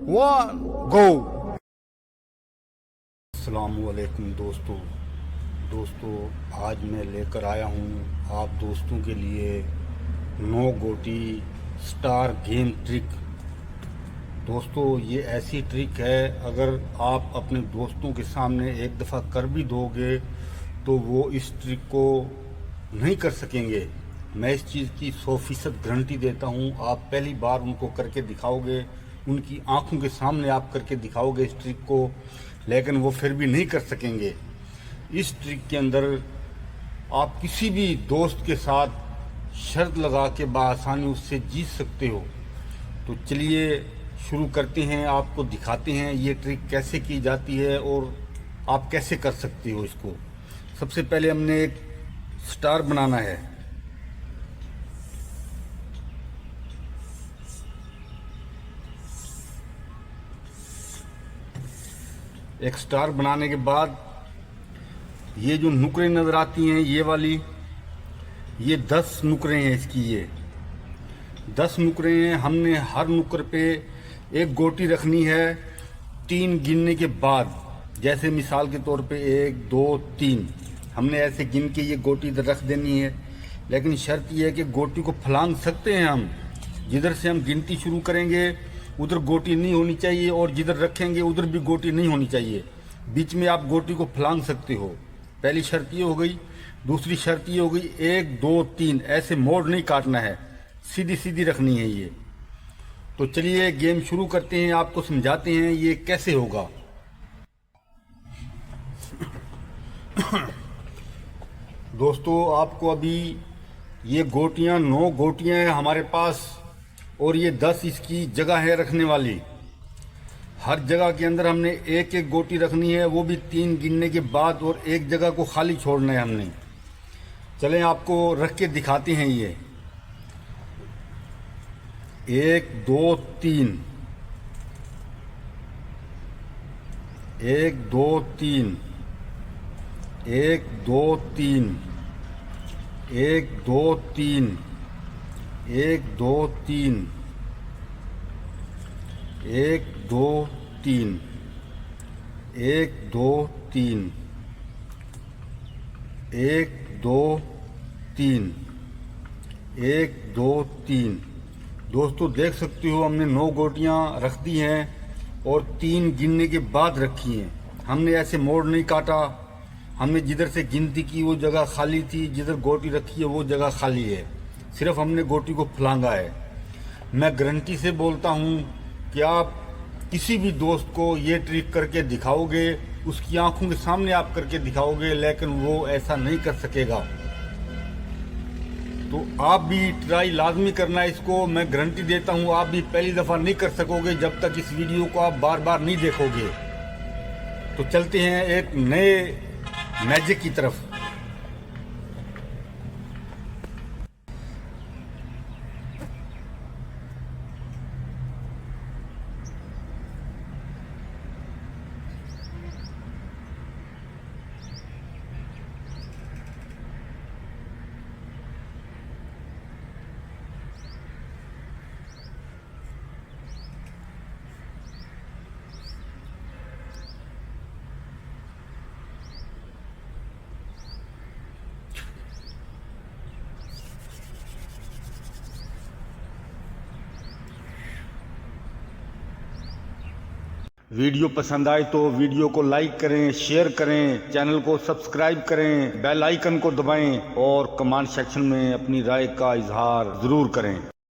One go. अस्सलामुअलैकुम दोस्तों, आज मैं लेकर आया हूँ आप दोस्तों के लिए 9 गोटी स्टार गेम ट्रिक। दोस्तों, ये ऐसी ट्रिक है, अगर आप अपने दोस्तों के सामने एक दफ़ा कर भी दोगे तो वो इस ट्रिक को नहीं कर सकेंगे। मैं इस चीज़ की 100% गारंटी देता हूँ। आप पहली बार उनको करके दिखाओगे, उनकी आंखों के सामने आप करके दिखाओगे इस ट्रिक को, लेकिन वो फिर भी नहीं कर सकेंगे। इस ट्रिक के अंदर आप किसी भी दोस्त के साथ शर्त लगा के बआसानी उससे जीत सकते हो। तो चलिए शुरू करते हैं, आपको दिखाते हैं ये ट्रिक कैसे की जाती है और आप कैसे कर सकते हो इसको। सबसे पहले हमने एक स्टार बनाना है। एक स्टार बनाने के बाद ये जो नुकरें नज़र आती हैं, ये वाली, ये 10 नुकरें हैं इसकी। ये 10 नुकरें हैं। हमने हर नुकर पे एक गोटी रखनी है 3 गिनने के बाद। जैसे मिसाल के तौर पे 1 2 3 हमने ऐसे गिन के ये गोटी इधर रख देनी है। लेकिन शर्त ये है कि गोटी को फलांग सकते हैं हम। जिधर से हम गिनती शुरू करेंगे उधर गोटी नहीं होनी चाहिए, और जिधर रखेंगे उधर भी गोटी नहीं होनी चाहिए। बीच में आप गोटी को फलांग सकते हो। पहली शर्त ये हो गई। दूसरी शर्त ये हो गई 1 2 3 ऐसे मोड़ नहीं काटना है, सीधी सीधी रखनी है ये। तो चलिए गेम शुरू करते हैं, आपको समझाते हैं ये कैसे होगा। दोस्तों, आपको अभी ये गोटियां 9 गोटियां हैं हमारे पास, और ये 10 इसकी जगह है रखने वाली। हर जगह के अंदर हमने एक एक गोटी रखनी है, वो भी 3 गिनने के बाद, और एक जगह को खाली छोड़ना है हमने। चलें आपको रख के दिखाते हैं ये। 1 2 3 1 2 3 1 2 3 1 2 3 1 2 3 1 2 3 1 2 3 1 2 3 1 2 3। दोस्तों, देख सकते हो हमने 9 गोटियां रख दी हैं और 3 गिनने के बाद रखी हैं। हमने ऐसे मोड़ नहीं काटा। हमने जिधर से गिनती की वो जगह खाली थी, जिधर गोटी रखी है वो जगह खाली है। सिर्फ हमने गोटी को फलांगा है। मैं गारंटी से बोलता हूँ कि आप किसी भी दोस्त को ये ट्रिक करके दिखाओगे, उसकी आंखों के सामने आप करके दिखाओगे, लेकिन वो ऐसा नहीं कर सकेगा। तो आप भी ट्राई लाजमी करना है इसको। मैं गारंटी देता हूँ आप भी पहली दफ़ा नहीं कर सकोगे जब तक इस वीडियो को आप बार बार नहीं देखोगे। तो चलते हैं एक नए मैजिक की तरफ। वीडियो पसंद आए तो वीडियो को लाइक करें, शेयर करें, चैनल को सब्सक्राइब करें, बेल आइकन को दबाएं और कमेंट सेक्शन में अपनी राय का इजहार ज़रूर करें।